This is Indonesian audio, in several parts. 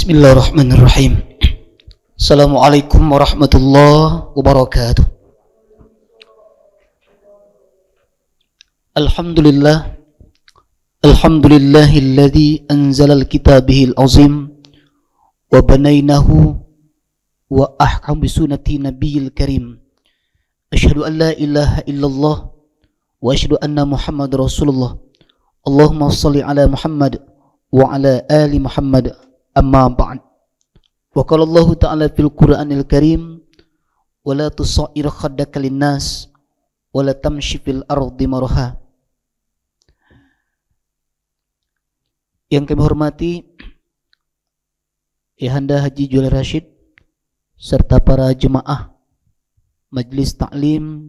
Bismillahirrahmanirrahim. Assalamualaikum warahmatullahi wabarakatuh. Alhamdulillah. Alhamdulillahilladzi anzalal kitabihil azim wa banaynahu wa ahkam bisunati nabiyil karim. Asyhadu an la ilaha illallah wa asyhadu anna Muhammad Rasulullah. Allahumma shalli ala Muhammad wa ala ali Muhammad. Amma ba'd. Wa qala Allah ta'ala fil Qur'anil Karim wa la tusair khaddaka linnas wa la tamshi fil ardi maraha. Yang kami hormati Ihanda Haji Juel Rashid serta para jemaah Majlis Ta'lim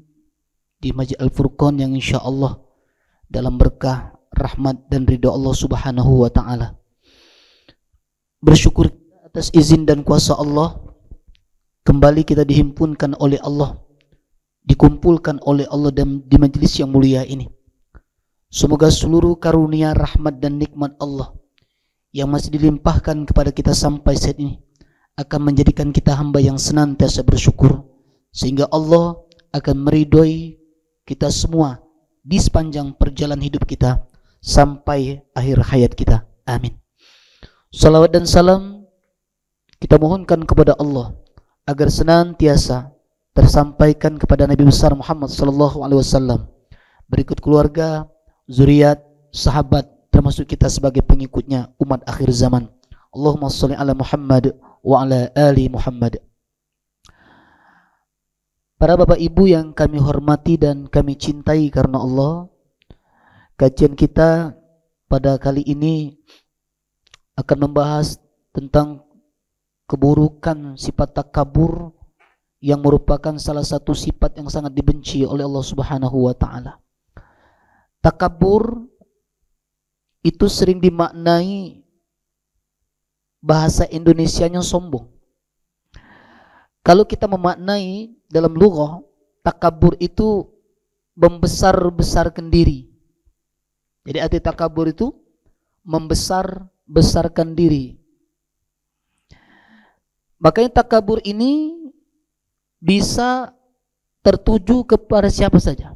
di Masjid Al-Furqan yang insyaallah dalam berkah, rahmat dan ridha Allah Subhanahu wa taala. Bersyukur atas izin dan kuasa Allah, kembali kita dihimpunkan oleh Allah, dikumpulkan oleh Allah dan di majelis yang mulia ini. Semoga seluruh karunia, rahmat dan nikmat Allah yang masih dilimpahkan kepada kita sampai saat ini akan menjadikan kita hamba yang senantiasa bersyukur, sehingga Allah akan meridhoi kita semua di sepanjang perjalanan hidup kita sampai akhir hayat kita. Amin. Salawat dan salam kita mohonkan kepada Allah agar senantiasa tersampaikan kepada Nabi besar Muhammad sallallahu alaihi wasallam, berikut keluarga, zuriat, sahabat, termasuk kita sebagai pengikutnya umat akhir zaman. Allahumma shalli ala Muhammad wa ala ali Muhammad. Para bapak ibu yang kami hormati dan kami cintai karena Allah, kajian kita pada kali ini akan membahas tentang keburukan sifat takabur yang merupakan salah satu sifat yang sangat dibenci oleh Allah Subhanahu wa taala. Takabur itu sering dimaknai bahasa Indonesianya sombong. Kalau kita memaknai dalam lughah, takabur itu membesar-besarkan diri. Jadi arti takabur itu membesar-besarkan diri. Makanya takabur ini bisa tertuju kepada siapa saja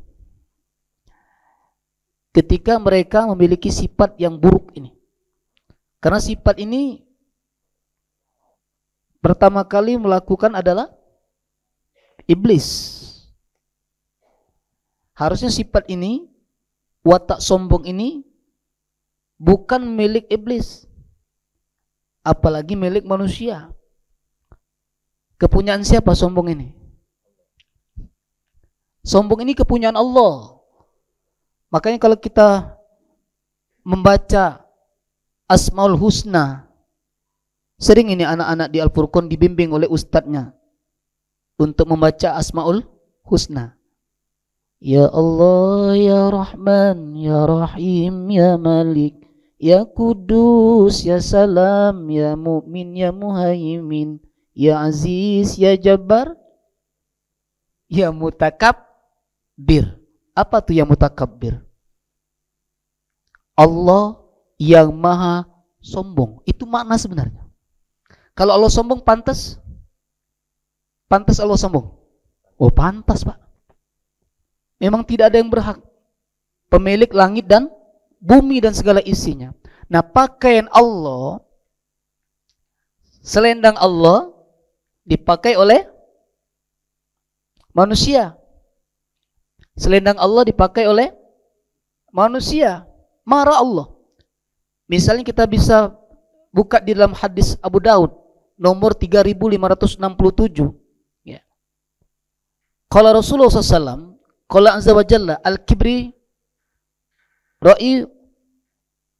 ketika mereka memiliki sifat yang buruk ini. Karena sifat ini pertama kali melakukan adalah iblis. Harusnya sifat ini, watak sombong ini bukan milik iblis, apalagi milik manusia. Kepunyaan siapa sombong ini? Sombong ini kepunyaan Allah. Makanya kalau kita membaca Asmaul Husna, sering ini anak-anak di Al-Furqan dibimbing oleh ustadznya untuk membaca Asmaul Husna. Ya Allah, Ya Rahman, Ya Rahim, Ya Malik, Ya Kudus, Ya Salam, Ya Mu'min, Ya Muhaimin, Ya Aziz, Ya Jabbar, Ya Mutakabbir. Apa tuh yang mutakabbir? Allah yang maha sombong. Itu makna sebenarnya. Kalau Allah sombong pantas? Pantas Allah sombong? Oh pantas Pak. Memang tidak ada yang berhak. Pemilik langit dan bumi dan segala isinya. Nah pakaian Allah, selendang Allah dipakai oleh manusia. Selendang Allah dipakai oleh manusia. Marah Allah. Misalnya kita bisa buka di dalam hadis Abu Daud nomor 3567. Ya. Qala Rasulullah SAW, qala azza wa jalla al-kibri ra'i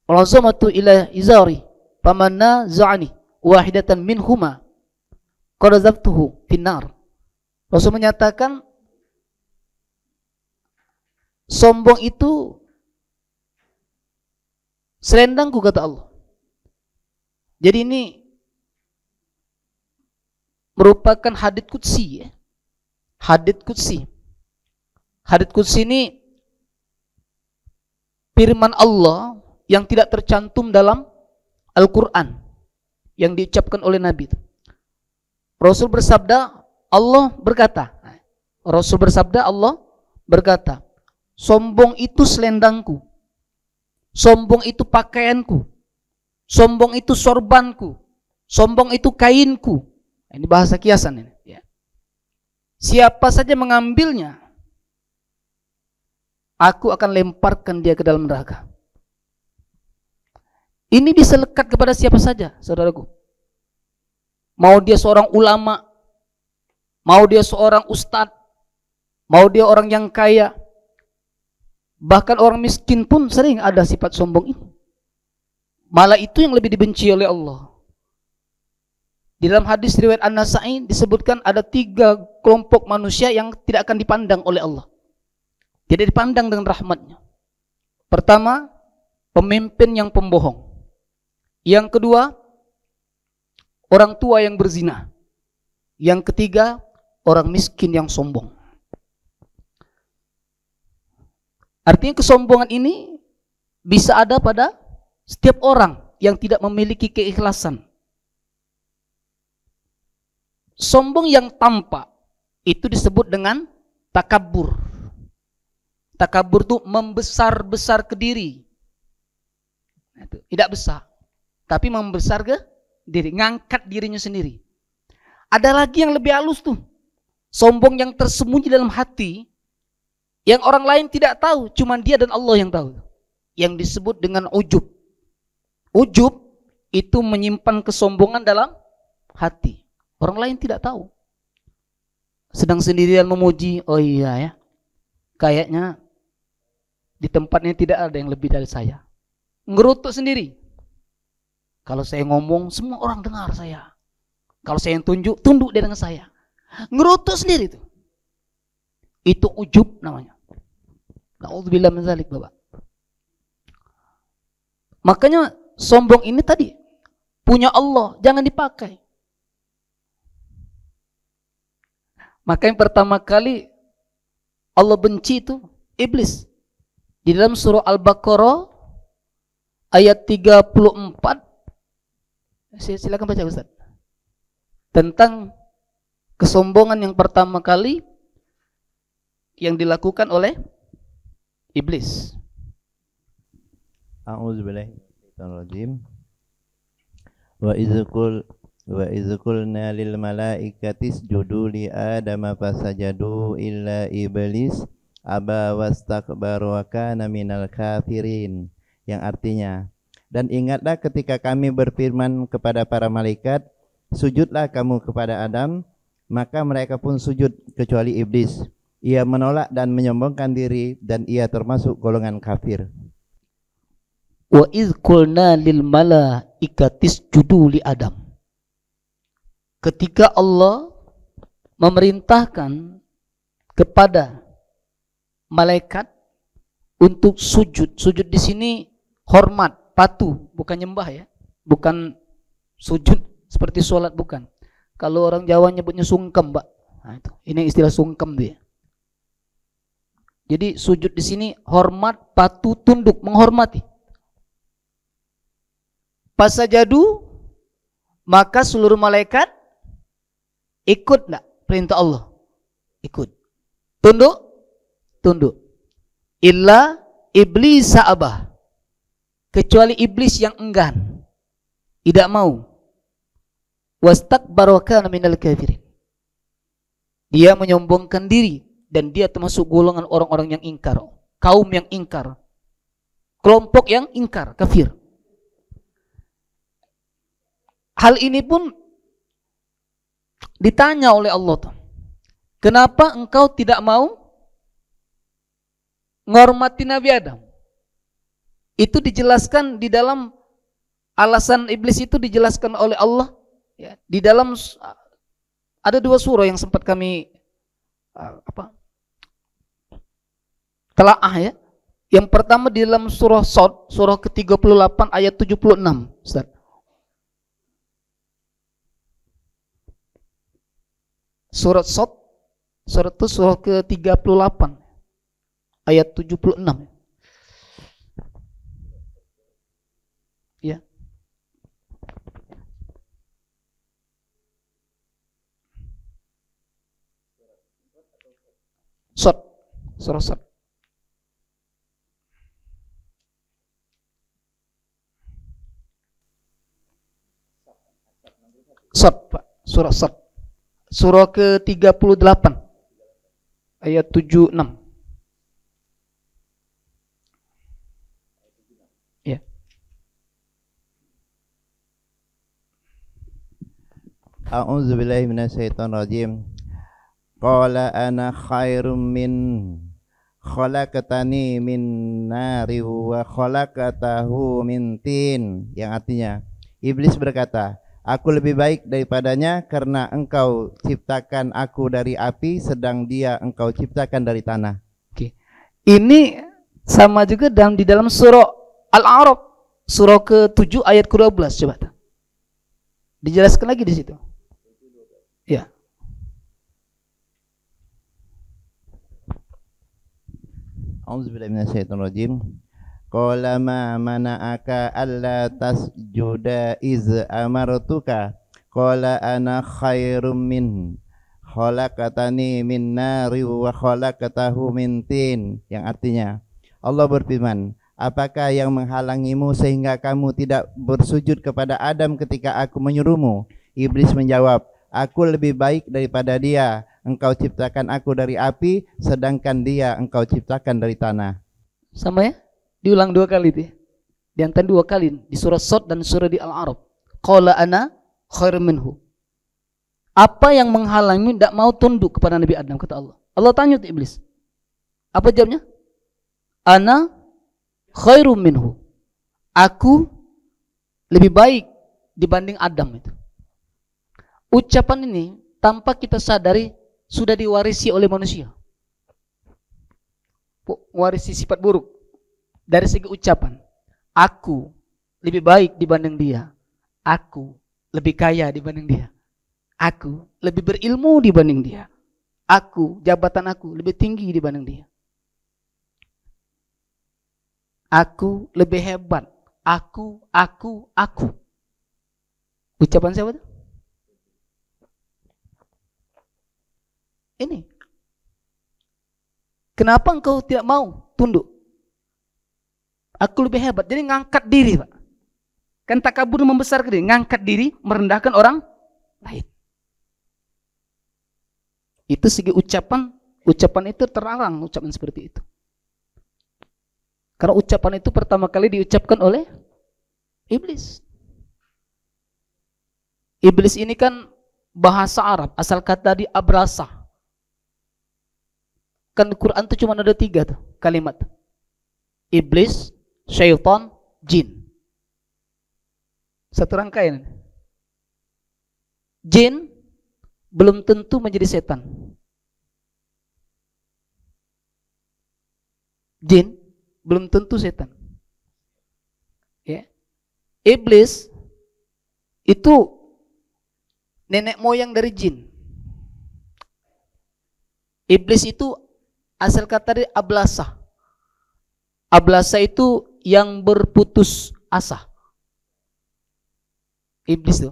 al-azamatu ila izari famanna za'ani wahidatan minhuma qadzabtuhu finnar. Rasul menyatakan sombong itu selendangku, kata Allah. Jadi ini merupakan hadits qudsi ya. Hadits qudsi. Hadits qudsi ini firman Allah yang tidak tercantum dalam Al-Quran. yang diucapkan oleh Nabi itu. Rasul bersabda, Allah berkata. Rasul bersabda, Allah berkata, sombong itu selendangku, sombong itu pakaianku, sombong itu sorbanku, sombong itu kainku. Ini bahasa kiasan ini. Ya. Siapa saja mengambilnya, aku akan lemparkan dia ke dalam neraka. Ini bisa lekat kepada siapa saja, saudaraku. Mau dia seorang ulama, mau dia seorang ustadz, mau dia orang yang kaya, bahkan orang miskin pun sering ada sifat sombong ini. Malah itu yang lebih dibenci oleh Allah. Di dalam hadis riwayat An-Nasa'i disebutkan ada 3 kelompok manusia yang tidak akan dipandang oleh Allah. Tidak dipandang dengan rahmatnya. Pertama, pemimpin yang pembohong. Yang kedua, orang tua yang berzina. Yang ketiga, orang miskin yang sombong. Artinya kesombongan ini bisa ada pada setiap orang yang tidak memiliki keikhlasan. Sombong yang tampak itu disebut dengan takabur. Takabur itu membesar-besar ke diri. Tidak besar, tapi membesar ke diri, ngangkat dirinya sendiri. Ada lagi yang lebih halus tuh, sombong yang tersembunyi dalam hati, yang orang lain tidak tahu, cuma dia dan Allah yang tahu. Yang disebut dengan ujub. Ujub itu menyimpan kesombongan dalam hati. Orang lain tidak tahu. Sedang sendirian memuji, oh iya ya, kayaknya di tempatnya tidak ada yang lebih dari saya. Ngerutuk sendiri. Kalau saya ngomong, semua orang dengar saya. Kalau saya yang tunjuk, tunduk dia dengan saya. Ngerutuk sendiri itu. Itu ujub namanya. Na'udzubillah min dzalik, Bapak. Makanya sombong ini tadi punya Allah, jangan dipakai. Maka yang pertama kali Allah benci itu iblis. Di dalam surah Al-Baqarah ayat 34, silakan baca Ustaz. Tentang kesombongan yang pertama kali yang dilakukan oleh iblis. A'udzubillahi minasyaitonir rajim. Wa idz qulna lil malaikati isjudu li adama fasajadu illa iblis aba wastakbara wa kana minal kafirin. Yang artinya, dan ingatlah ketika kami berfirman kepada para malaikat, sujudlah kamu kepada Adam, maka mereka pun sujud kecuali iblis. Ia menolak dan menyombongkan diri, dan ia termasuk golongan kafir. Wa idz qulna lil malaikati isjudu li Adam. Ketika Allah memerintahkan kepada malaikat untuk sujud. Sujud di sini hormat, patuh, bukan nyembah ya. Bukan sujud seperti sholat, bukan. Kalau orang Jawa nyebutnya sungkem, Mbak. Nah, itu. Ini istilah sungkem dia. Jadi sujud di sini hormat, patuh, tunduk, menghormati. Pasajadu, maka seluruh malaikat ikut enggak perintah Allah? Ikut. Tunduk? Tunduk. Illa iblis abah. Kecuali iblis yang enggan, tidak mau. Wastakbara wa kana minal kafirin. Dia menyombongkan diri dan dia termasuk golongan orang-orang yang ingkar, kaum yang ingkar, kelompok yang ingkar, kafir. Hal ini pun ditanya oleh Allah, kenapa engkau tidak mau menghormati Nabi Adam? Itu dijelaskan di dalam alasan iblis itu dijelaskan oleh Allah ya, di dalam ada 2 surah yang sempat kami telaah ya. Yang pertama di dalam surah Shad, surah ke-38 ayat 76, Ustaz. Surat Shad, surat itu surah ke-38 ayat 76. Ya. Surah Sad. Sad, Pak. Surah Sad. Surah ke-38 ayat 76. Ya. A'udzu billahi minasyaitonir rajim. Qala ana khairum min khalaqtani min nari wa khalaqtahu min tin, yang artinya iblis berkata, aku lebih baik daripadanya karena engkau ciptakan aku dari api sedang dia engkau ciptakan dari tanah. Oke. Ini sama juga di dalam surah Al-A'raf, surah ke-7 ayat ke-12, coba. Dijelaskan lagi di situ. Ya. A'udzubillahi minasyaitonirrajim. Qala ma mana'aka alla tasjuda iz amartuka qala ana khairum min khalaqtani min nari wa khalaqtahu min tin, yang artinya Allah berfirman, apakah yang menghalangimu sehingga kamu tidak bersujud kepada Adam ketika aku menyuruhmu? Iblis menjawab, aku lebih baik daripada dia, engkau ciptakan aku dari api sedangkan dia engkau ciptakan dari tanah. Sama ya? Diulang 2 kali itu ya. Diantar 2 kali di surah Sad dan surah di Al-A'raf. Qala ana khairum minhu. Apa yang menghalangi tidak mau tunduk kepada Nabi Adam, kata Allah. Allah tanya ke iblis. Apa jawabnya? Ana khairum minhu. Aku lebih baik dibanding Adam itu. Ucapan ini tanpa kita sadari sudah diwarisi oleh manusia. Warisi sifat buruk. Dari segi ucapan, aku lebih baik dibanding dia, aku lebih kaya dibanding dia, aku lebih berilmu dibanding dia, aku, jabatan aku lebih tinggi dibanding dia, aku lebih hebat, aku. Ucapan siapa itu? Ini. Kenapa engkau tidak mau tunduk? Aku lebih hebat. Jadi ngangkat diri, Pak. Kan takabur membesarkan diri, ngangkat diri, merendahkan orang lain. Itu segi ucapan itu terlarang ucapan seperti itu. Karena ucapan itu pertama kali diucapkan oleh iblis. Iblis ini kan bahasa Arab, asal kata di abrasa. Kan di Quran itu cuma ada 3 tuh kalimat. Iblis, syaitan, jin. Satu rangkaian. Jin belum tentu menjadi setan. Jin belum tentu setan. Ya. Iblis itu nenek moyang dari jin. Iblis itu asal kata dari ablasa. Ablasa itu yang berputus asa. Iblis itu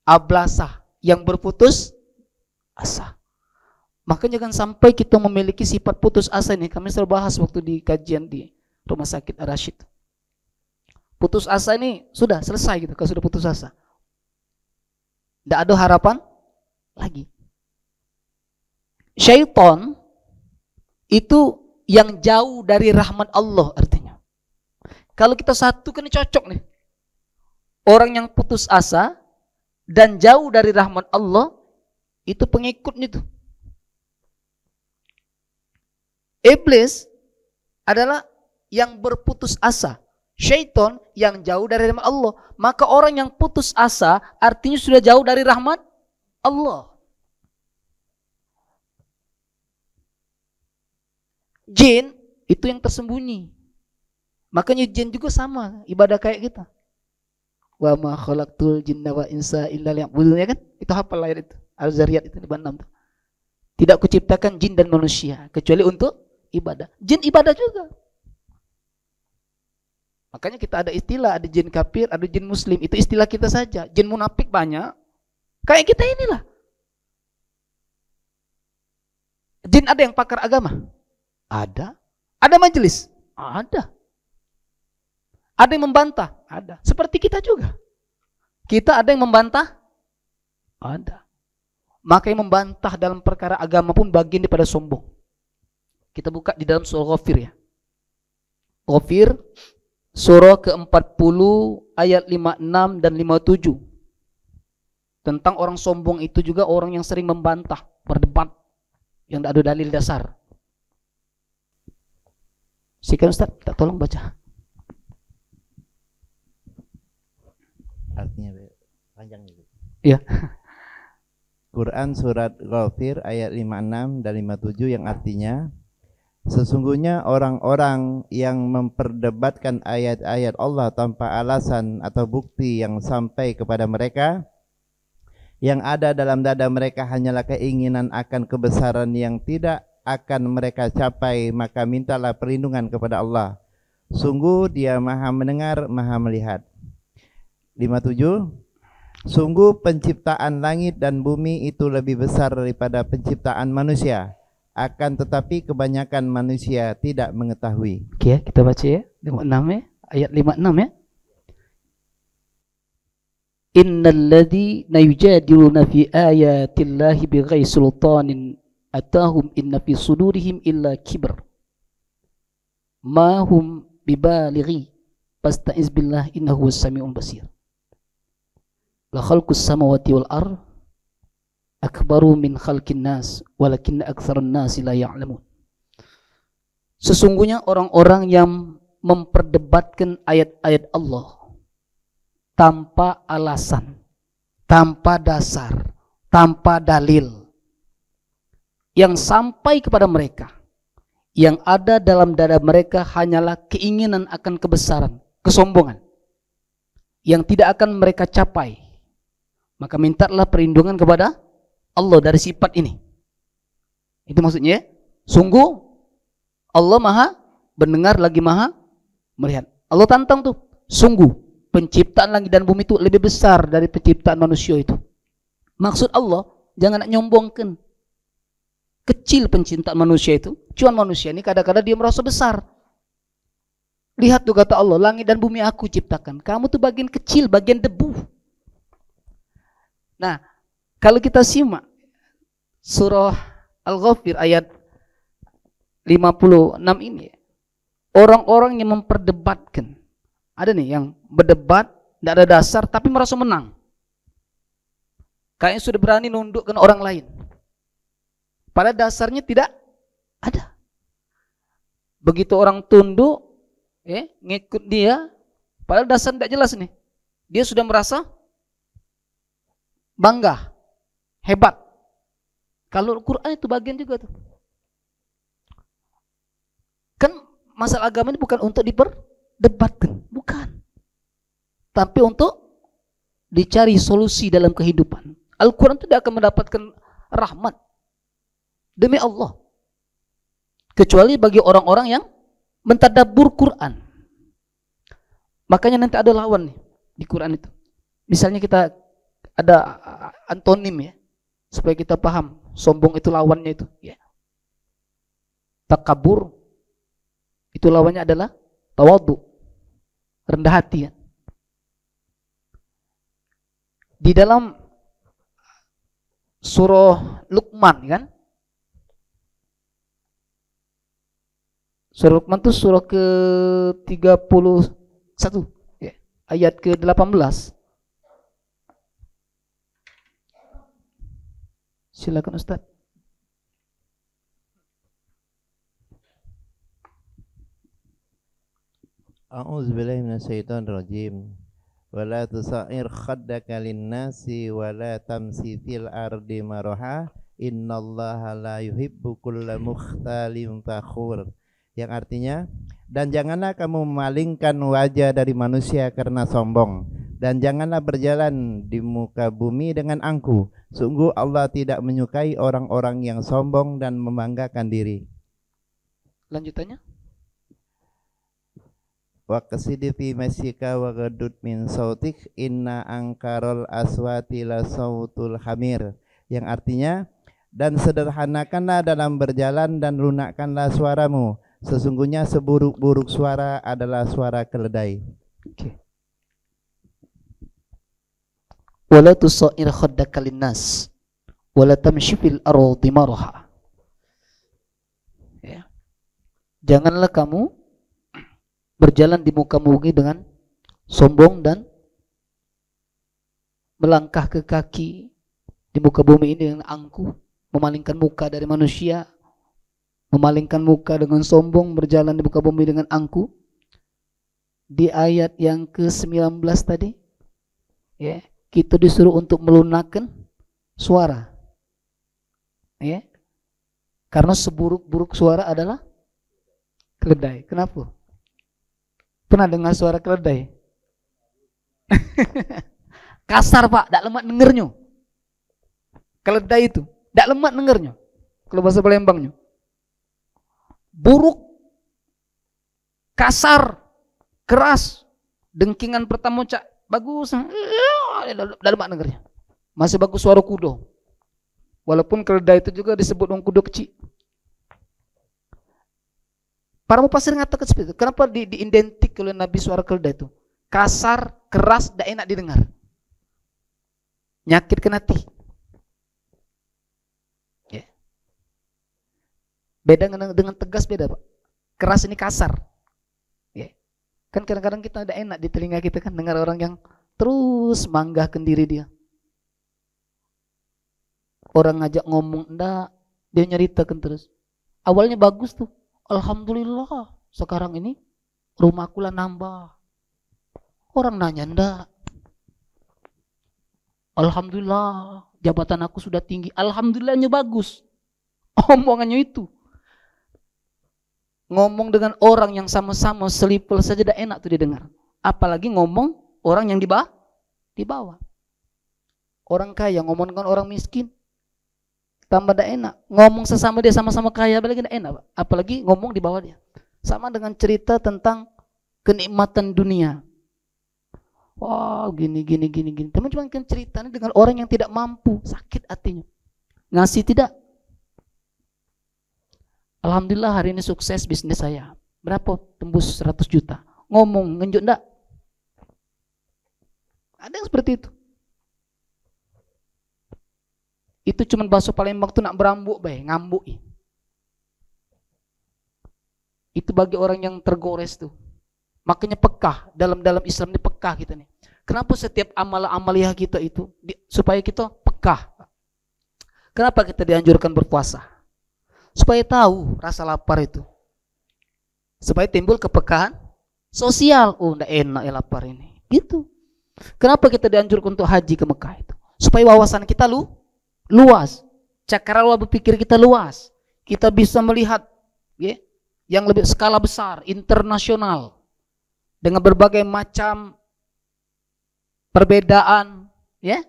ablasa, yang berputus asa. Makanya jangan sampai kita memiliki sifat putus asa ini. Kami selalu bahas waktu di kajian di Rumah Sakit Ar-Rasyid. Putus asa ini sudah selesai gitu. Kalau sudah putus asa, tidak ada harapan lagi. Syaitan itu yang jauh dari rahmat Allah artinya. Kalau kita satukan ini cocok nih. Orang yang putus asa dan jauh dari rahmat Allah itu pengikutnya tuh. Iblis adalah yang berputus asa. Syaitan yang jauh dari rahmat Allah. Maka orang yang putus asa artinya sudah jauh dari rahmat Allah. Jin itu yang tersembunyi. Makanya jin juga sama, ibadah kayak kita. Wa ma khalaqtul jinna wa insa illa liya'budun, ya kan? Itu hafal ayat itu. Al-Zariyat itu di bab 6 tuh. Tidak kuciptakan jin dan manusia kecuali untuk ibadah. Jin ibadah juga. Makanya kita ada istilah, ada jin kafir, ada jin muslim. Itu istilah kita saja. Jin munafik banyak. Kayak kita inilah. Jin ada yang pakar agama. Ada. Ada majelis? Ada. Ada yang membantah? Ada. Seperti kita juga. Kita ada yang membantah? Ada. Maka yang membantah dalam perkara agama pun bagian daripada sombong. Kita buka di dalam surah Ghafir ya. Ghafir surah ke-40 ayat 56 dan 57. Tentang orang sombong itu juga orang yang sering membantah, berdebat yang tidak ada dalil dasar. Silakan Ustaz, tak tolong baca. Artinya panjang itu. Iya. Quran surat Ghafir ayat 56 dan 57 yang artinya, sesungguhnya orang-orang yang memperdebatkan ayat-ayat Allah tanpa alasan atau bukti yang sampai kepada mereka, yang ada dalam dada mereka hanyalah keinginan akan kebesaran yang tidak akan mereka capai, maka mintalah perlindungan kepada Allah. Sungguh Dia Maha mendengar, Maha melihat. 57. Sungguh penciptaan langit dan bumi itu lebih besar daripada penciptaan manusia. Akan tetapi kebanyakan manusia tidak mengetahui. Oke, kita baca ya. 56 ya. Ayat 56 ya. Innal ladzina yujadiluna fi ayatillahi bighairi sultanin atahum inna fi sudurihim illa kibr. Ma hum bibalighi fasta'iz billah innahu was-sami'ul basir. La khalqus samawati wal ard akbaru min khalqin nas walakinna aktsarun nasi la ya'lamun. Sesungguhnya orang-orang yang memperdebatkan ayat-ayat Allah tanpa alasan, tanpa dasar, tanpa dalil, yang sampai kepada mereka, yang ada dalam dada mereka hanyalah keinginan akan kebesaran, kesombongan yang tidak akan mereka capai. Maka mintalah perlindungan kepada Allah dari sifat ini. Itu maksudnya. Sungguh Allah Maha mendengar lagi Maha melihat. Allah tantang tuh. Sungguh penciptaan langit dan bumi itu lebih besar dari penciptaan manusia itu. Maksud Allah jangan nak nyombongkan. Kecil penciptaan manusia itu. Cuman manusia ini kadang-kadang dia merasa besar. Lihat tuh kata Allah, langit dan bumi aku ciptakan. Kamu tuh bagian kecil, bagian debu. Nah, kalau kita simak surah Al-Ghafir ayat 56 ini, orang-orang yang memperdebatkan, ada nih yang berdebat, tidak ada dasar, tapi merasa menang. Kayaknya sudah berani nundukkan orang lain. Pada dasarnya tidak ada. Begitu orang tunduk, ngikut dia, pada dasar tidak jelas nih. Dia sudah merasa bangga, hebat. Kalau Al-Quran itu bagian juga tuh. Kan masalah agama ini bukan untuk diperdebatkan, bukan. Tapi untuk dicari solusi dalam kehidupan. Al-Quran tidak akan mendapatkan rahmat demi Allah, kecuali bagi orang-orang yang mentadabbur Quran. Makanya nanti ada lawan nih di Quran itu. Misalnya kita ada antonim ya, supaya kita paham sombong itu lawannya itu ya. Takabur itu lawannya adalah tawadhu, rendah hati ya. Di dalam surah Luqman kan, surah Luqman itu surah ke-31 ya, ayat ke-18. Silakan Ustaz. A'udzubillahi minasyaitonir rajim. Wala tusair khaddaka lin-nasi wala tamsi fil ardi maraha innallaha la yuhibbu kulla mukhtalin fakhur. Yang artinya, dan janganlah kamu memalingkan wajah dari manusia karena sombong, dan janganlah berjalan di muka bumi dengan angkuh. Sungguh Allah tidak menyukai orang-orang yang sombong dan membanggakan diri. Lanjutannya. Wa qasidi fi masyika wa ghadud min sautik inna angkarul aswati la sautul hamir. Yang artinya, Dan sederhanakanlah dalam berjalan dan lunakkanlah suaramu. Sesungguhnya seburuk-buruk suara adalah suara keledai. Okay. Wala tusair khaddaka linnas wala tamshi fil ardi maraha. Ya. Janganlah kamu berjalan di muka bumi dengan sombong dan melangkah ke kaki di muka bumi ini dengan angkuh, memalingkan muka dari manusia, memalingkan muka dengan sombong, berjalan di muka bumi dengan angkuh. Di ayat yang ke-19 tadi, ya, kita disuruh untuk melunakkan suara, ya, karena seburuk-buruk suara adalah keledai. Kenapa? Pernah dengar suara keledai? Kasar pak, tak lemak dengernya. Keledai itu, tak lemak dengernya. Kalau bahasa Palembangnya, buruk, kasar, keras. Dengkingan pertama cak bagus, tak lemak dengernya. Masih bagus suara kuda. Walaupun keledai itu juga disebut orang kuda kecil. Para mufasir mengatakan seperti itu. Kenapa diidentik oleh Nabi suara keledai itu? Kasar, keras, tidak enak didengar. Nyakitkan hati. Ya. Beda dengan tegas, beda pak. Keras ini kasar. Ya. Kan kadang-kadang kita tidak enak di telinga kita kan dengar orang yang terus manggahkan diri dia. Orang ngajak ngomong, enggak, dia nyeritakan terus. Awalnya bagus tuh. Alhamdulillah, sekarang ini rumahku lah nambah. Orang nanya enggak. Alhamdulillah, jabatan aku sudah tinggi. Alhamdulillahnya bagus. Omongannya itu. Ngomong dengan orang yang sama-sama selipel saja dah enak tuh didengar. Apalagi ngomong orang yang di bawah. Orang kaya ngomong dengan orang miskin, tambah dah enak. Ngomong sesama dia sama-sama kaya, apalagi dah enak. Apalagi ngomong di bawah dia. Sama dengan cerita tentang kenikmatan dunia. Wah, gini. Teman cuma kan ceritanya dengan orang yang tidak mampu, sakit hatinya. Ngasih tidak. Alhamdulillah hari ini sukses bisnis saya. Berapa? Tembus 100 juta. Ngomong, ngenjuk enggak? Ada yang seperti itu. Itu cuma bahasa Palembang tuh nak berambuk, ngambuk. Itu bagi orang yang tergores tuh. Makanya pekah, dalam Islam ini pekah kita nih. Kenapa setiap amal-amaliyah kita itu supaya kita pekah? Kenapa kita dianjurkan berpuasa? Supaya tahu rasa lapar itu. Supaya timbul kepekahan sosial. Oh, enggak enak ya lapar ini. Gitu. Kenapa kita dianjurkan untuk haji ke Mekah itu? Supaya wawasan kita luas. Cakrawala berpikir kita luas. Kita bisa melihat ya, yang lebih skala besar, internasional. Dengan berbagai macam perbedaan, ya.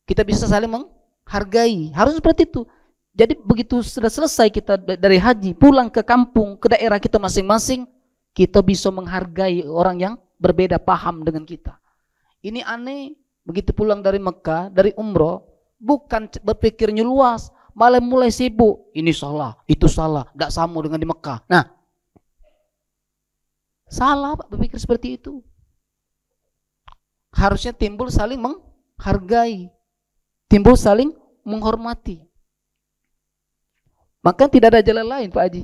Kita bisa saling menghargai. Harus seperti itu. Jadi begitu sudah selesai kita dari haji, pulang ke kampung, ke daerah kita masing-masing, kita bisa menghargai orang yang berbeda paham dengan kita. Ini aneh, begitu pulang dari Mekah, dari umroh, bukan berpikirnya luas, malah mulai sibuk. Ini salah, itu salah, tidak sama dengan di Mekah. Nah, salah Pak berpikir seperti itu. Harusnya timbul saling menghargai, timbul saling menghormati. Maka tidak ada jalan lain Pak Haji.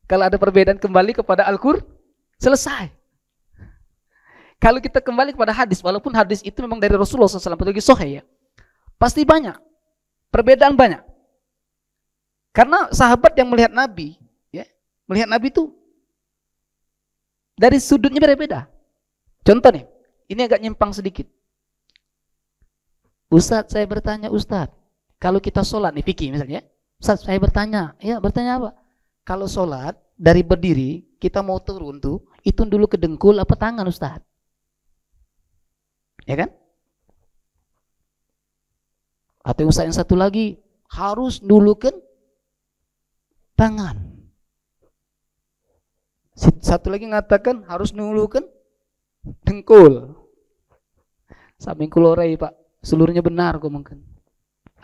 Kalau ada perbedaan kembali kepada Al-Qur'an, selesai. Kalau kita kembali kepada hadis, walaupun hadis itu memang dari Rasulullah SAW, lagi sahih ya, pasti banyak, perbedaan banyak. Karena sahabat yang melihat Nabi, ya, melihat Nabi itu dari sudutnya berbeda. Contoh nih, ini agak nyimpang sedikit. Ustadz, saya bertanya Ustadz, kalau kita sholat nih fikih misalnya, Ustadz saya bertanya, ya bertanya apa? Kalau sholat dari berdiri kita mau turun tuh, itu dulu ke dengkul apa tangan Ustadz? Ya kan? Atau Ustadz yang satu lagi harus dulu ke tangan. Satu lagi mengatakan harus dulu ke dengkul. Samping kulorai Pak, seluruhnya benar kok mungkin.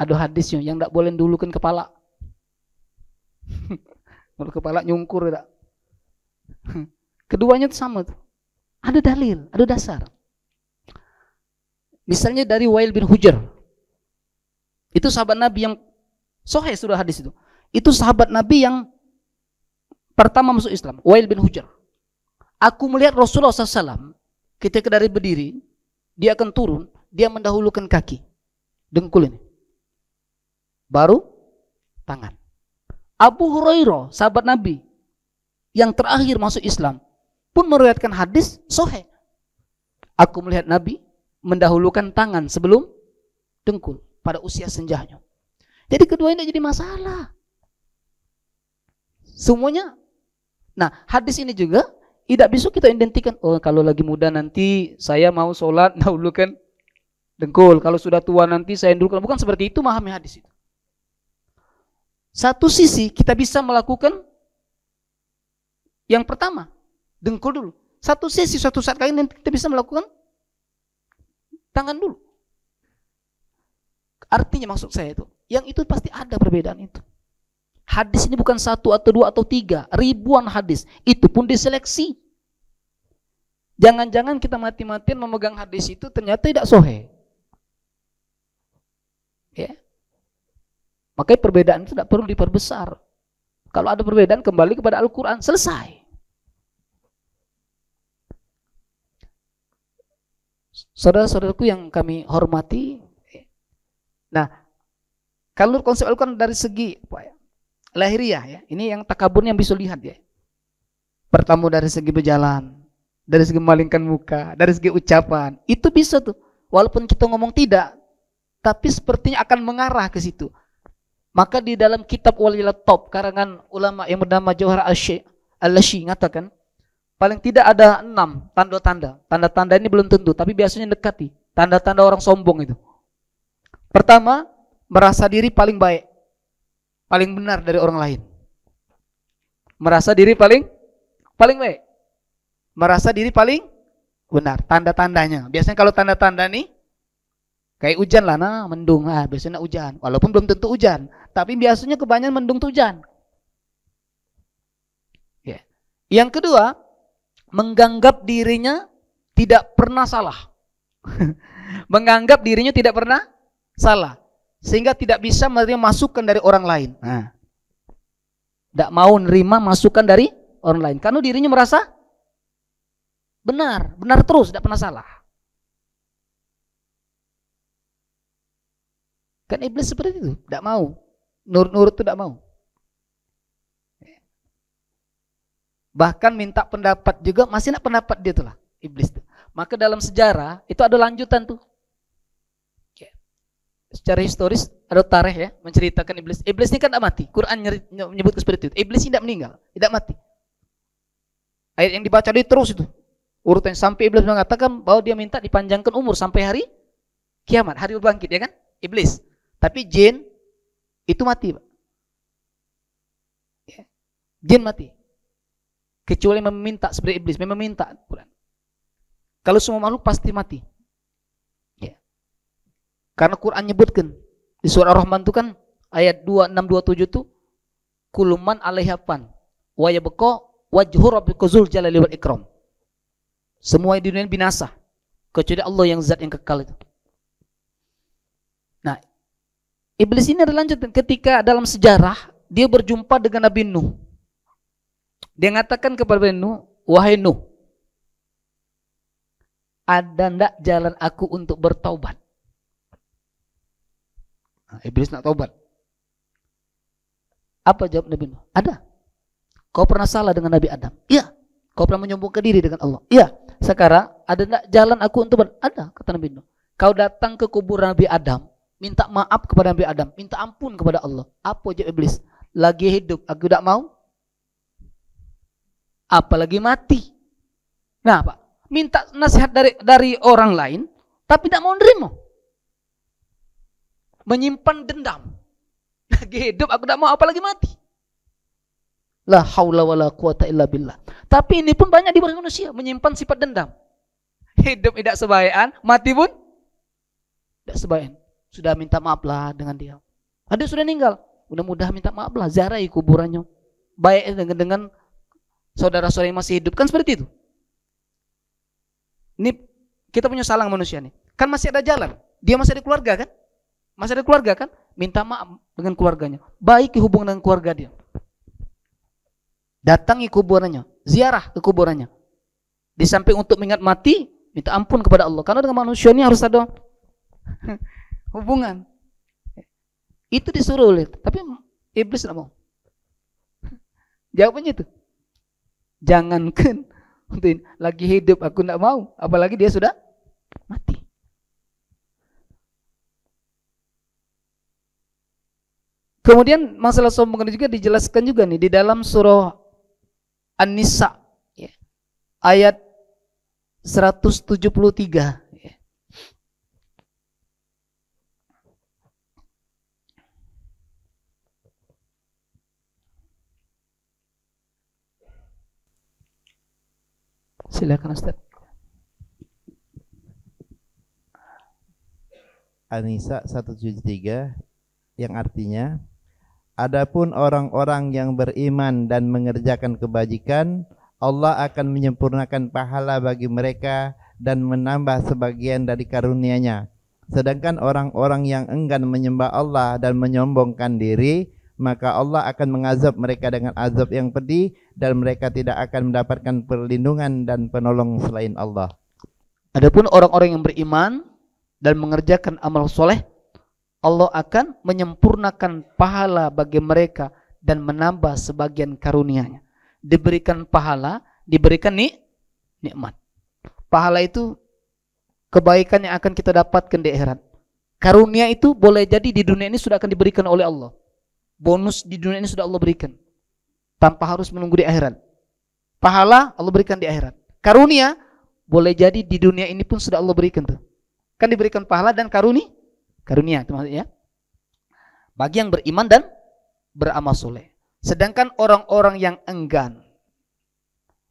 Ada hadisnya yang tidak boleh dulukan kepala. Kalau kepala nyungkur tidak. Keduanya itu sama tuh. Ada dalil, ada dasar. Misalnya dari Wail bin Hujr. Itu sahabat Nabi yang sahih sudah hadis itu. Itu sahabat Nabi yang pertama masuk Islam, Wail bin Hujr. Aku melihat Rasulullah SAW ketika dari berdiri, dia akan turun, dia mendahulukan kaki, dengkul ini, baru tangan. Abu Hurairah, sahabat Nabi yang terakhir masuk Islam, pun meriwayatkan hadis sahih. Aku melihat Nabi mendahulukan tangan sebelum dengkul pada usia senjanya. Jadi kedua ini jadi masalah. Semuanya. Nah, hadis ini juga tidak bisa kita identikan. Oh, kalau lagi muda nanti saya mau sholat dahulukan dengkul. Kalau sudah tua nanti saya dahulukan. Bukan seperti itu memahami hadis itu. Satu sisi kita bisa melakukan yang pertama, dengkul dulu. Satu sisi, suatu saat kali nanti kita bisa melakukan tangan dulu. Artinya maksud saya itu, yang itu pasti ada perbedaan itu. Hadis ini bukan satu atau dua atau tiga, ribuan hadis. Itu pun diseleksi. Jangan-jangan kita mati-matian memegang hadis itu ternyata tidak sahih. Ya. Makanya perbedaan itu tidak perlu diperbesar. Kalau ada perbedaan kembali kepada Al-Quran, selesai. Saudara-saudaraku yang kami hormati, nah, kalau konsep Al-Quran dari segi lahiriah ya, ini yang takabur yang bisa lihat ya. Pertama dari segi berjalan, dari segi memalingkan muka, dari segi ucapan, itu bisa tuh. Walaupun kita ngomong tidak, tapi sepertinya akan mengarah ke situ. Maka di dalam kitab Waliyul Top karangan ulama yang bernama Jauhar Al-Lashi mengatakan paling tidak ada 6 tanda-tanda. Tanda-tanda ini belum tentu, tapi biasanya dekati. Tanda-tanda orang sombong itu. Pertama, merasa diri paling baik, paling benar dari orang lain. Merasa diri paling baik. Merasa diri paling benar. Tanda-tandanya. Biasanya kalau tanda-tanda nih, kayak hujan lah, nah mendung, biasanya hujan. Walaupun belum tentu hujan, tapi biasanya kebanyakan mendung tuh hujan. Ya. Yang kedua, menganggap dirinya tidak pernah salah. Menganggap dirinya tidak pernah salah. Sehingga tidak bisa menerima masukan dari orang lain. Nah, tidak mau menerima masukan dari orang lain. Karena dirinya merasa benar terus, tidak pernah salah. Kan iblis seperti itu, tidak mau. Nurut-nurut itu tidak mau. Bahkan minta pendapat juga, masih nak pendapat dia tuh lah, iblis itu. Maka dalam sejarah, itu ada lanjutan tuh. Secara historis, ada tarikh ya, menceritakan iblis. Iblis ini kan tidak mati, Quran menyebut seperti itu. Iblis ini tidak meninggal, tidak mati. Ayat yang dibaca dia terus itu. Urutan sampai iblis mengatakan bahwa dia minta dipanjangkan umur sampai hari kiamat, hari bangkit ya kan? Iblis. Tapi jin itu mati, Pak. Ya. Jin mati. Kecuali meminta seperti iblis, memang meminta Quran. Kalau semua makhluk pasti mati. Ya. Karena Quran nyebutkan di surah Ar-Rahman itu kan ayat 2627 itu kuluman 'alaiha fan wa yabqa wajhu rabbika dzul jalali wal ikram. Semua di dunia binasa kecuali Allah yang zat yang kekal itu. Nah, iblis ini ada lanjutan ketika dalam sejarah dia berjumpa dengan Nabi Nuh. Dia mengatakan kepada Nuh, wahai Nuh, ada ndak jalan aku untuk bertaubat? Nah, iblis nak taubat. Apa jawab Nabi Nuh? Ada. Kau pernah salah dengan Nabi Adam? Iya. Kau pernah menyombongkan diri dengan Allah? Iya. Sekarang ada ndak jalan aku untuk ada, kata Nabi Nuh. Kau datang ke kubur Nabi Adam, minta maaf kepada Nabi Adam, minta ampun kepada Allah. Apa jawab iblis? Lagi hidup aku tidak mau, apalagi mati. Nah, Pak, minta nasihat dari orang lain, tapi tidak mau nerima. Menyimpan dendam. Lagi hidup aku tidak mau, apalagi mati. La haula wala quwata illa billah. Tapi ini pun banyak di manusia, menyimpan sifat dendam. Hidup tidak sebayan, mati pun tidak sebayan. sudah minta maaf lah dengan dia. Ada sudah meninggal, mudah-mudahan minta maaf lah, ziarahi kuburannya. Baik dengan saudara-saudara yang masih hidup, kan seperti itu. Ini kita punya salah manusia nih. Kan masih ada jalan. Dia masih ada keluarga kan? Masih ada keluarga kan? Minta maaf dengan keluarganya. Baiki hubungan dengan keluarga dia. Datangi kuburannya, ziarah ke kuburannya. Di samping untuk mengingat mati, minta ampun kepada Allah. Karena dengan manusia ini harus ada hubungan. Itu disuruh oleh, tapi iblis tidak mau. Jawabannya itu. Jangankan lagi hidup aku tidak mau, apalagi dia sudah mati. Kemudian masalah sombong juga dijelaskan juga nih di dalam surah An-Nisa ya, ayat 173 ya. Silakan Ustaz. An-Nisa 173 yang artinya, adapun orang-orang yang beriman dan mengerjakan kebajikan, Allah akan menyempurnakan pahala bagi mereka dan menambah sebagian dari karunia-Nya. Sedangkan orang-orang yang enggan menyembah Allah dan menyombongkan diri, maka Allah akan mengazab mereka dengan azab yang pedih dan mereka tidak akan mendapatkan perlindungan dan penolong selain Allah. Adapun orang-orang yang beriman dan mengerjakan amal soleh, Allah akan menyempurnakan pahala bagi mereka dan menambah sebagian karunia-Nya. Diberikan pahala, diberikan nikmat. Pahala itu kebaikan yang akan kita dapatkan di akhirat. Karunia itu boleh jadi di dunia ini sudah akan diberikan oleh Allah. Bonus di dunia ini sudah Allah berikan, tanpa harus menunggu di akhirat. Pahala Allah berikan di akhirat. Karunia boleh jadi di dunia ini pun sudah Allah berikan tuh. Kan diberikan pahala dan karunia itu maksudnya. Bagi yang beriman dan beramal soleh. Sedangkan orang-orang yang enggan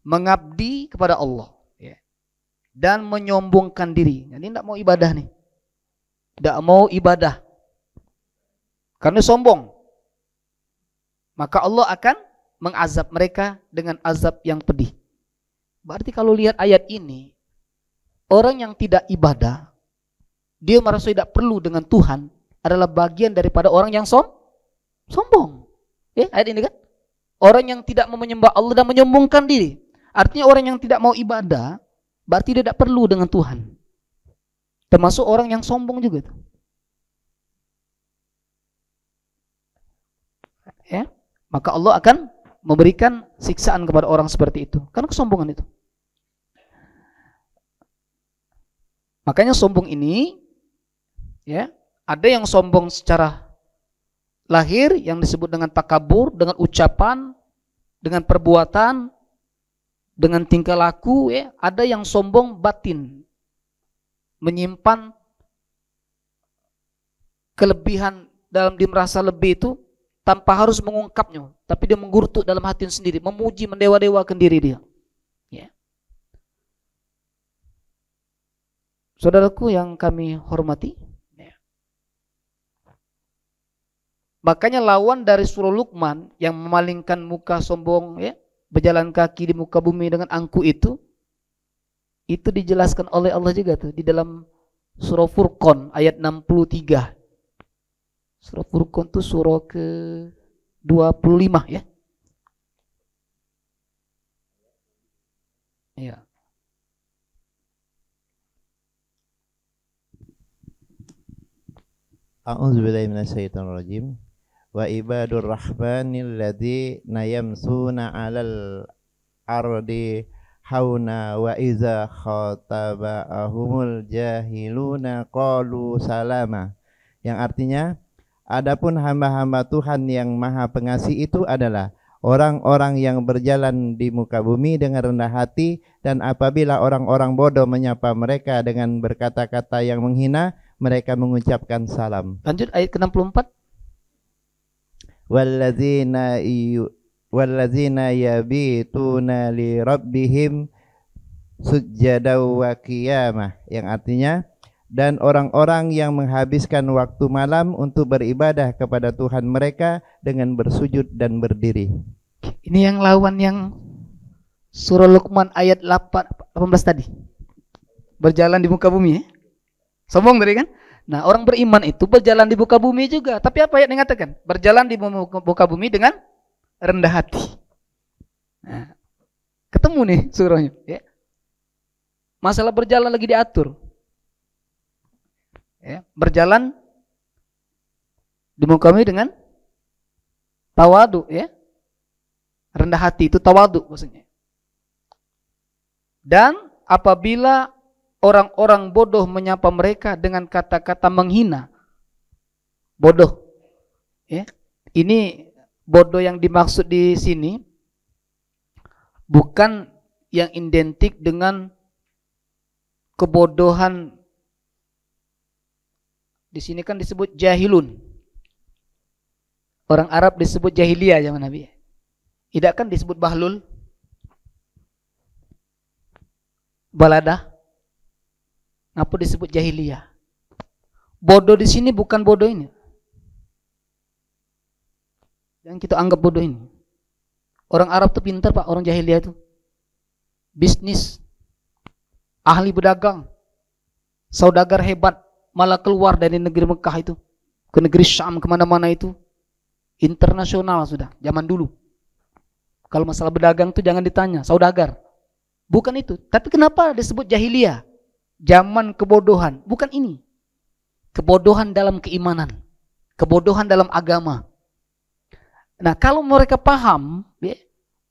mengabdi kepada Allah ya, dan menyombongkan diri, jadi tidak mau ibadah nih, tidak mau ibadah karena sombong, maka Allah akan mengazab mereka dengan azab yang pedih. Berarti kalau lihat ayat ini, orang yang tidak ibadah, dia merasa tidak perlu dengan Tuhan, adalah bagian daripada orang yang sombong. Ya, ayat ini kan, orang yang tidak mau menyembah Allah dan menyombongkan diri. Artinya orang yang tidak mau ibadah, berarti dia tidak perlu dengan Tuhan. Termasuk orang yang sombong juga itu. Ya, maka Allah akan memberikan siksaan kepada orang seperti itu karena kesombongan itu. Makanya sombong ini, ya, ada yang sombong secara lahir yang disebut dengan takabur, dengan ucapan, dengan perbuatan, dengan tingkah laku, ya. Ada yang sombong batin, menyimpan kelebihan dalam dia merasa lebih itu tanpa harus mengungkapnya, tapi dia menggerutu dalam hati sendiri, memuji, mendewa-dewakan diri dia. Ya. Saudaraku yang kami hormati, makanya lawan dari surah Luqman yang memalingkan muka sombong, ya, berjalan kaki di muka bumi dengan angku itu dijelaskan oleh Allah juga tuh di dalam surah Furqan ayat 63. Surah Furqan itu surah ke-25 ya. Iya. A'udzubillahi minasyaitonirrajim. Wa ibadur rahmanil ladzina yamsuna 'alal ardi hauna wa iza khatabahumul jahiluna qalu salama. Yang artinya, adapun hamba-hamba Tuhan yang Maha Pengasih itu adalah orang-orang yang berjalan di muka bumi dengan rendah hati, dan apabila orang-orang bodoh menyapa mereka dengan berkata-kata yang menghina, mereka mengucapkan salam. Lanjut ayat ke-64. Walladzina yabituna li rabbihim sujjadaw wa qiyamah. Yang artinya, dan orang-orang yang menghabiskan waktu malam untuk beribadah kepada Tuhan mereka dengan bersujud dan berdiri. Ini yang lawan yang surah Luqman ayat 18 tadi. Berjalan di muka bumi ya. Sombong tadi kan? Nah, orang beriman itu berjalan di muka bumi juga. Tapi apa ayat yang mengatakan? Berjalan di muka bumi dengan rendah hati. Nah, ketemu nih surahnya ya. Masalah berjalan lagi diatur. Ya, berjalan di muka bumi dengan tawadu ya. Rendah hati itu tawadu maksudnya. Dan apabila orang-orang bodoh menyapa mereka dengan kata-kata menghina, bodoh ya. Ini bodoh yang dimaksud di sini bukan yang identik dengan kebodohan. Di sini kan disebut jahilun. Orang Arab disebut jahiliyah zaman Nabi. Tidak kan disebut bahlul, baladah. Apa disebut jahiliyah? Bodoh di sini bukan bodoh ini. Yang kita anggap bodoh ini. Orang Arab tuh pintar Pak, orang jahiliyah itu. Bisnis, ahli berdagang, saudagar hebat, malah keluar dari negeri Mekah itu ke negeri Syam, kemana-mana itu internasional sudah zaman dulu. Kalau masalah berdagang tuh jangan ditanya, saudagar. Bukan itu. Tapi kenapa disebut jahiliyah? Zaman kebodohan. Bukan ini. Kebodohan dalam keimanan. Kebodohan dalam agama. Nah, kalau mereka paham, ya,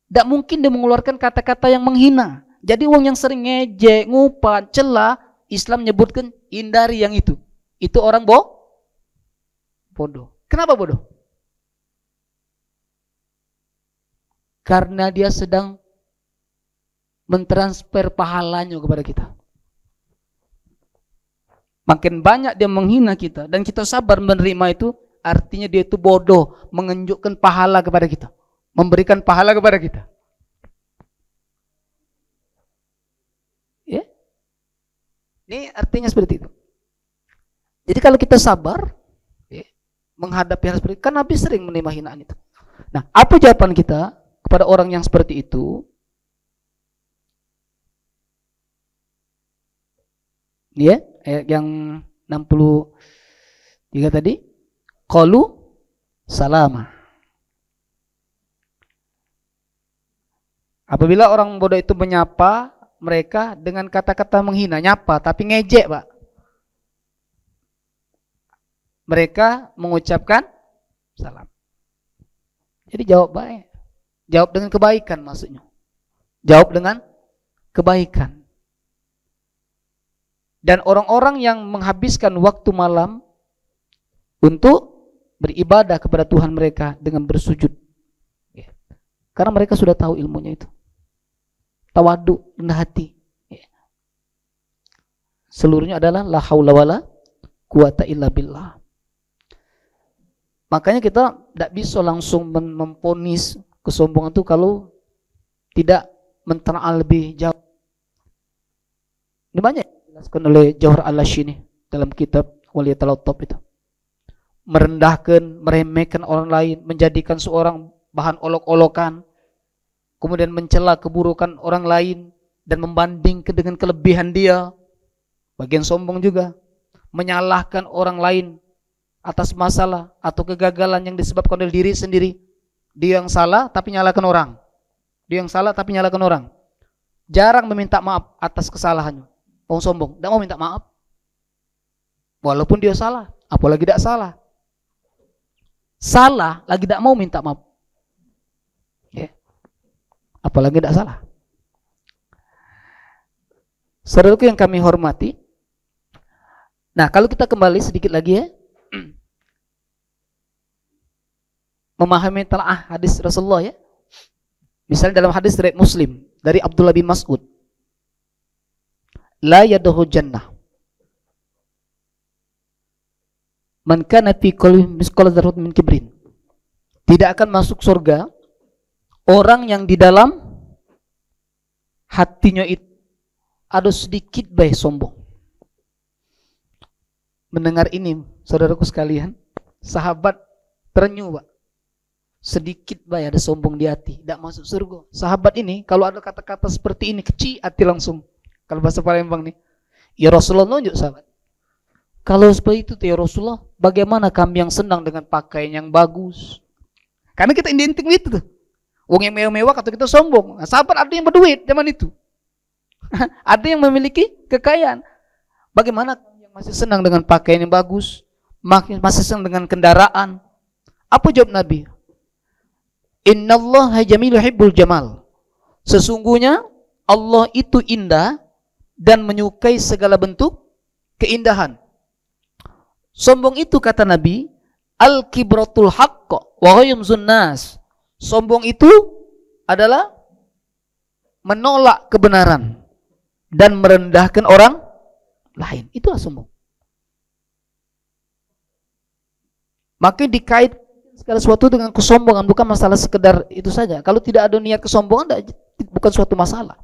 tidak mungkin dia mengeluarkan kata-kata yang menghina. Jadi orang yang sering ngejek, ngupat, celah, Islam menyebutkan hindari yang itu. Itu orang bodoh. Kenapa bodoh? Karena dia sedang mentransfer pahalanya kepada kita. Makin banyak dia menghina kita dan kita sabar menerima itu, artinya dia itu bodoh, menunjukkan pahala kepada kita, memberikan pahala kepada kita. Ya, ini artinya seperti itu. Jadi kalau kita sabar, ya, menghadapi hal seperti itu, kan Nabi sering menerima hinaan itu. Nah, apa jawaban kita kepada orang yang seperti itu? Ya, ayat yang 63 tadi, qalu salama. Apabila orang bodoh itu menyapa mereka dengan kata-kata menghina, nyapa tapi ngejek, Pak. Mereka mengucapkan salam. Jadi jawab baik. Jawab dengan kebaikan maksudnya. Jawab dengan kebaikan. Dan orang-orang yang menghabiskan waktu malam untuk beribadah kepada Tuhan mereka dengan bersujud. Karena mereka sudah tahu ilmunya itu. Tawadu, rendah hati. Seluruhnya adalah la haula wala quwata illa billah. Makanya kita tidak bisa langsung memponis kesombongan itu kalau tidak mentelaah lebih jauh. Ini banyak dijelaskan oleh Jauhar al-Lasyini dalam kitab Waliyatalattaf itu. Merendahkan, meremehkan orang lain, menjadikan seorang bahan olok-olokan, kemudian mencela keburukan orang lain dan membandingkan dengan kelebihan dia. Bagian sombong juga. Menyalahkan orang lain atas masalah atau kegagalan yang disebabkan oleh diri sendiri. Dia yang salah tapi nyalahkan orang. Dia yang salah tapi nyalahkan orang. Jarang meminta maaf atas kesalahannya. Orang sombong tidak mau minta maaf. Walaupun dia salah, apalagi tidak salah. Salah lagi tidak mau minta maaf. Ya. Apalagi tidak salah. Saudaraku yang kami hormati. Nah, kalau kita kembali sedikit lagi ya. Memahami telaah hadis Rasulullah ya. Misalnya dalam hadis riwayat Muslim dari Abdullah bin Mas'ud. La yadkhulul jannah man kana fi qalbihi misqal dzarratin min kibrin. Tidak akan masuk surga orang yang di dalam hatinya itu ada sedikit baik sombong. mendengar ini, saudaraku sekalian, sahabat terenyuh, Pak. Sedikit Pak ada sombong di hati, tidak masuk surga. Sahabat ini kalau ada kata-kata seperti ini, kecil hati langsung. Kalau bahasa Palembang nih, ya Rasulullah nunjuk sahabat. Kalau seperti itu ya Rasulullah, bagaimana kami yang senang dengan pakaian yang bagus? Karena kita identik itu tuh. Wong yang mewah-mewah kata kita sombong. Nah, sahabat ada yang berduit zaman itu. Ada yang memiliki kekayaan. Bagaimana kami yang masih senang dengan pakaian yang bagus, masih senang dengan kendaraan? Apa jawab Nabi? Innallaha jamilun yuhibbul jamal. Sesungguhnya Allah itu indah dan menyukai segala bentuk keindahan. Sombong itu kata Nabi, al-kibratul haqq wa ghayamzun nas. Sombong itu adalah menolak kebenaran dan merendahkan orang lain. Itulah sombong. Maka dikait segala sesuatu dengan kesombongan, bukan masalah sekedar itu saja. Kalau tidak ada niat kesombongan, bukan suatu masalah.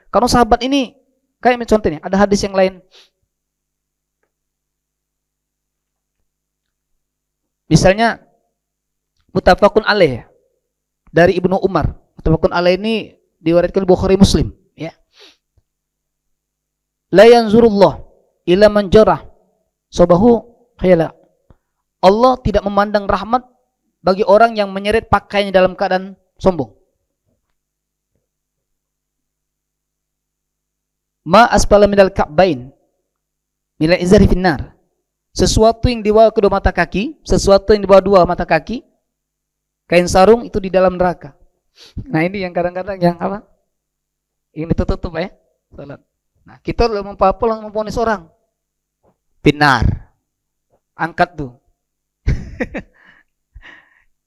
Kalau sahabat ini, kayak contohnya, ada hadis yang lain. Misalnya, muttafaqun alaih dari Ibnu Umar. Muttafaqun alaih ini diriwayatkan Bukhari Muslim. Ya. La yanzurullah ila man jarah sabahu khayala. Allah tidak memandang rahmat bagi orang yang menyeret pakaiannya dalam keadaan sombong. Ma asfala minal ka'bain minal izari finnar. Sesuatu yang di bawah kedua mata kaki, sesuatu yang di bawah dua mata kaki, kain sarung itu di dalam neraka. Nah ini yang kadang-kadang yang apa? Yang ditutup ya, salat. Nah kita lalu memponis orang, binar, angkat tuh.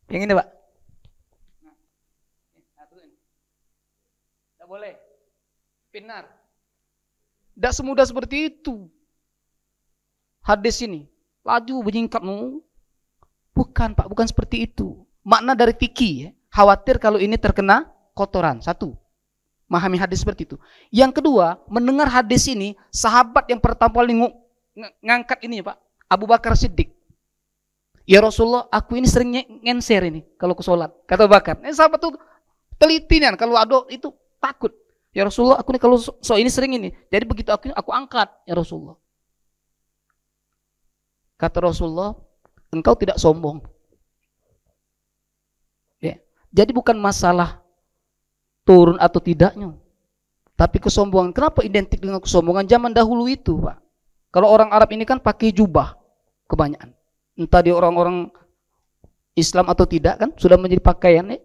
Yang ini Pak. Tidak boleh, binar. Tidak semudah seperti itu. Hadis ini, laju menyingkapmu. Bukan Pak, bukan seperti itu. Makna dari fikih ya, khawatir kalau ini terkena kotoran. Satu, memahami hadis seperti itu. Yang kedua, mendengar hadis ini, sahabat yang pertama kali ngangkat ini Pak, Abu Bakar Siddiq. Ya Rasulullah, aku ini sering ngenser ini kalau ke sholat. Kata Abu Bakar. Sahabat tuh teliti nih, kalau ada itu takut. Ya Rasulullah, aku ini kalau ini sering ini. Jadi begitu aku angkat, ya Rasulullah. Kata Rasulullah, engkau tidak sombong. Ya. Jadi bukan masalah turun atau tidaknya, tapi kesombongan. Kenapa identik dengan kesombongan zaman dahulu itu, Pak? Kalau orang Arab ini kan pakai jubah kebanyakan. Entah dia orang-orang Islam atau tidak kan, sudah menjadi pakaian.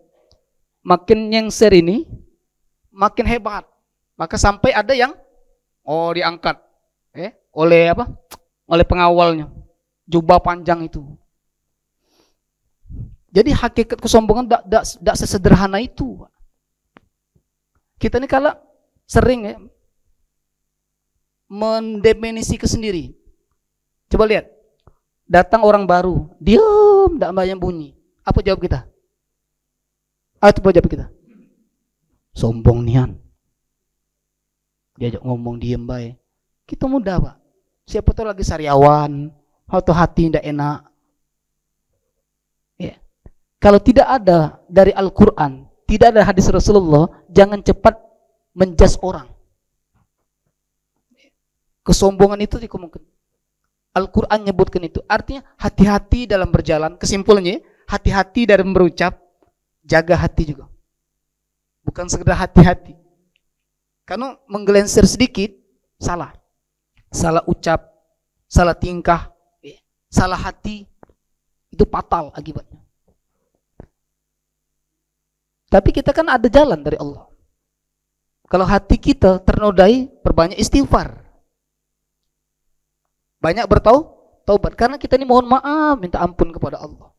Makin nyengser ini, makin hebat. Maka sampai ada yang diangkat oleh apa? Oleh pengawalnya. Jubah panjang itu. Jadi hakikat kesombongan tidak sesederhana itu. Kita ini kalau sering ya, mendefinisikan sendiri. Coba lihat, datang orang baru, diam, tidak banyak bunyi. Apa jawab kita? Apa jawab kita? Sombong nian. Diajak ngomong diam baik. Kita mudah Pak. Siapa tahu lagi sariawan, atau hati tidak enak. Ya. Kalau tidak ada dari Al-Quran, tidak ada hadis Rasulullah, jangan cepat menjas orang. Kesombongan itu dikemungkan. Al-Quran nyebutkan itu. Artinya hati-hati dalam berjalan. Kesimpulannya, hati-hati dalam berucap, jaga hati juga. Bukan sekedar hati-hati. Karena menggelensir sedikit, salah. Salah ucap, salah tingkah, salah hati, itu fatal akibatnya. Tapi kita kan ada jalan dari Allah. Kalau hati kita ternodai, perbanyak istighfar. Banyak bertaubat. Karena kita ini mohon maaf, minta ampun kepada Allah.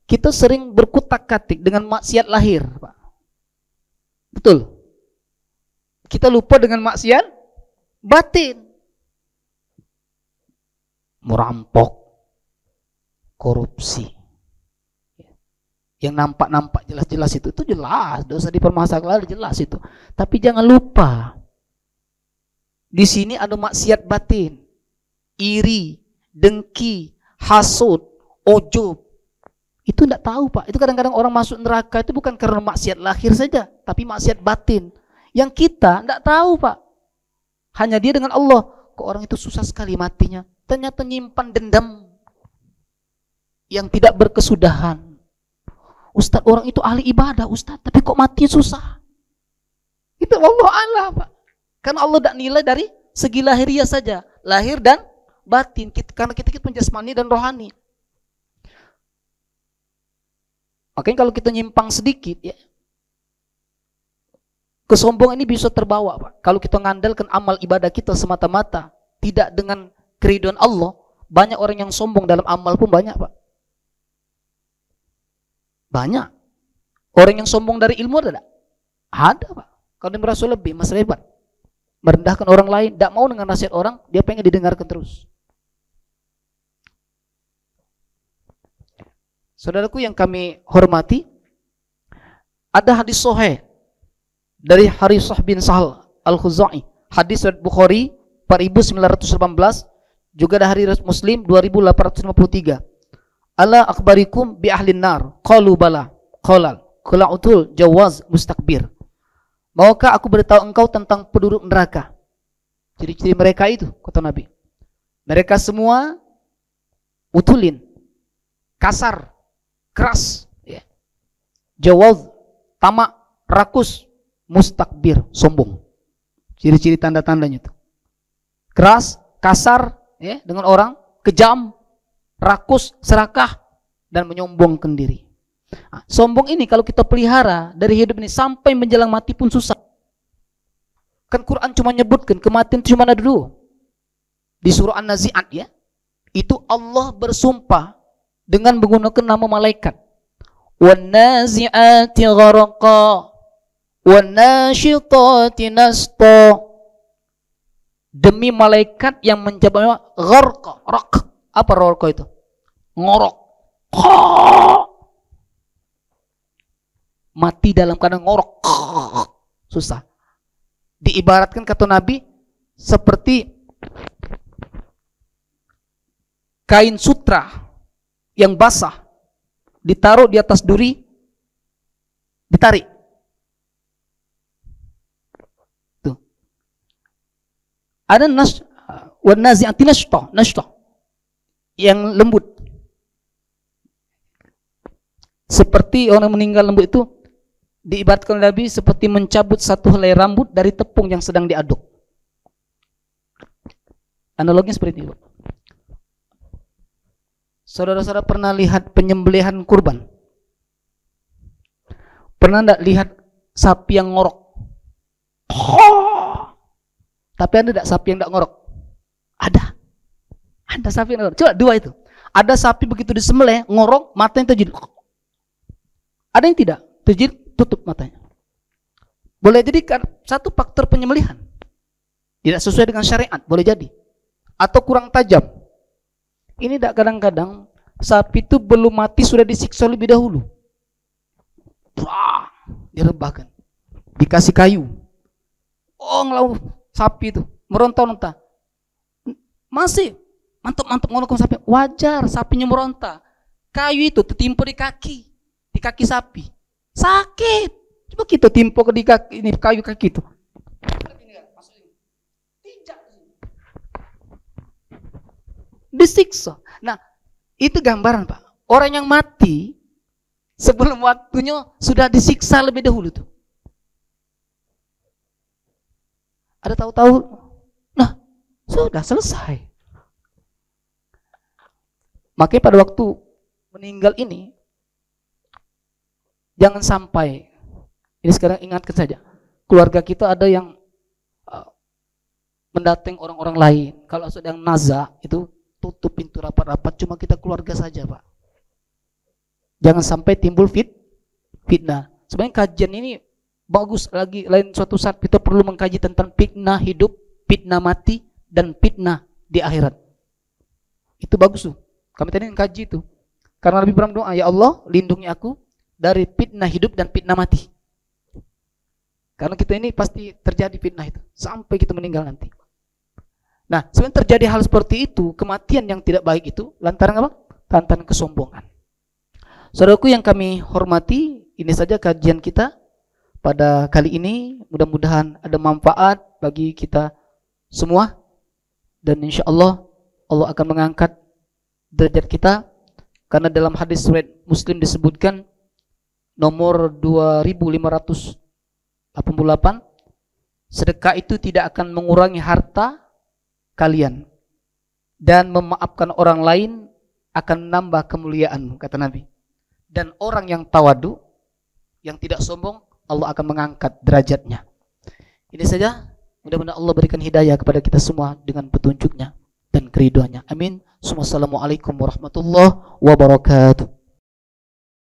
Kita sering berkutak-katik dengan maksiat lahir, Pak. Betul. Kita lupa dengan maksiat batin. Merampok, korupsi. Yang nampak-nampak jelas-jelas itu jelas, dosa dipermasalahkan jelas itu. Tapi jangan lupa, di sini ada maksiat batin, iri, dengki, hasud, ujub. Itu tidak tahu Pak. Itu kadang-kadang orang masuk neraka itu bukan karena maksiat lahir saja, tapi maksiat batin. Yang kita tidak tahu Pak. Hanya dia dengan Allah. Kok orang itu susah sekali matinya. Ternyata nyimpan dendam yang tidak berkesudahan. Ustaz, orang itu ahli ibadah Ustaz, tapi kok matinya susah. Itu Allah Pak. Karena Allah tidak nilai dari segi lahiriah saja. Lahir dan batin. Karena kita punya jasmani dan rohani. Makanya kalau kita nyimpang sedikit ya, kesombongan ini bisa terbawa Pak. Kalau kita mengandalkan amal ibadah kita semata-mata, tidak dengan keridhaan Allah, banyak orang yang sombong dalam amal pun banyak Pak. Banyak. Orang yang sombong dari ilmu ada? Ada Pak. Kalau dia merasa lebih, mas hebat. Merendahkan orang lain, tidak mau dengan nasihat orang, dia pengen didengarkan terus. Saudaraku yang kami hormati, ada hadis sahih dari Harithah bin Sahal Al-Khuzai, hadis riwayat Bukhari 4918, juga ada hadis Muslim 2853. Ala akhbarikum bi ahlin nar, qalu bala, qala utul jawaz mustakbir. Maukah aku beritahu engkau tentang penduduk neraka? Ciri-ciri mereka itu, kata Nabi. Mereka semua utulin, kasar, keras, ya. Jawaz, tamak, rakus, mustakbir, sombong. Ciri-ciri tanda-tandanya itu. Keras, kasar, ya, dengan orang, kejam, rakus, serakah, dan menyombongkan diri. Nah, sombong ini kalau kita pelihara dari hidup ini sampai menjelang mati pun susah. Kan Quran cuma nyebutkan kematian cuma ada dulu. Di surah An-Nazi'at ya. Itu Allah bersumpah dengan menggunakan nama malaikat. Wan-nazi'ati gharqa wan-nashitati nashta. Demi malaikat yang mencapai gharqa, rak. Apa gharqa itu? Ngorok. Mati dalam keadaan ngorok. Susah. Diibaratkan kata Nabi seperti kain sutra yang basah ditaruh di atas duri, ditarik. Tuh. Ada wan-nazi'ati nashta yang lembut. Seperti orang meninggal lembut itu diibaratkan Nabi seperti mencabut satu helai rambut dari tepung yang sedang diaduk. Analoginya seperti itu. Saudara-saudara pernah lihat penyembelihan kurban? Pernah enggak lihat sapi yang ngorok? Tapi ada enggak sapi yang enggak ngorok? Ada. Ada sapi yang ngorok. Coba dua itu. Ada sapi begitu disembelih, ngorok, matanya terjadi. Ada yang tidak, terjadi tutup matanya. Boleh jadi satu faktor penyembelihan. Tidak sesuai dengan syariat, boleh jadi. Atau kurang tajam. Ini tidak, kadang-kadang sapi itu belum mati sudah disiksa lebih dahulu. Wah, direbahkan. Dikasih kayu. Oh, ngelawan sapi itu meronta-ronta. Masih mantap-mantap ngomong sapi. Wajar sapinya meronta. Kayu itu tertimpa di kaki sapi. Sakit. Coba kita timpa di kaki ini, kayu kaki itu. Disiksa. Nah, itu gambaran Pak. Orang yang mati sebelum waktunya sudah disiksa lebih dahulu tuh. Ada tahu-tahu, nah sudah selesai. Makanya pada waktu meninggal ini, jangan sampai, ini sekarang ingatkan saja, keluarga kita ada yang mendatang orang-orang lain. Kalau sedang nazar itu tutup pintu rapat-rapat, cuma kita keluarga saja Pak. Jangan sampai timbul fitnah. Sebenarnya kajian ini bagus, lagi lain suatu saat kita perlu mengkaji tentang fitnah hidup, fitnah mati, dan fitnah di akhirat. Itu bagus tuh. Kami tadi mengkaji itu. Karena Nabi Ibrahim doa, ya Allah lindungi aku dari fitnah hidup dan fitnah mati. Karena kita ini pasti terjadi fitnah itu sampai kita meninggal nanti. Nah, sebenarnya terjadi hal seperti itu, kematian yang tidak baik itu lantaran apa? Lantaran kesombongan. Saudaraku yang kami hormati, ini saja kajian kita pada kali ini. Mudah-mudahan ada manfaat bagi kita semua, dan insya Allah Allah akan mengangkat derajat kita, karena dalam hadis riwayat Muslim disebutkan nomor 2588, sedekah itu tidak akan mengurangi harta kalian, dan memaafkan orang lain akan menambah kemuliaan, kata Nabi. Dan orang yang tawadu, yang tidak sombong, Allah akan mengangkat derajatnya. Ini saja, mudah-mudahan Allah berikan hidayah kepada kita semua dengan petunjuknya dan keriduannya. Amin. Assalamualaikum warahmatullahi wabarakatuh.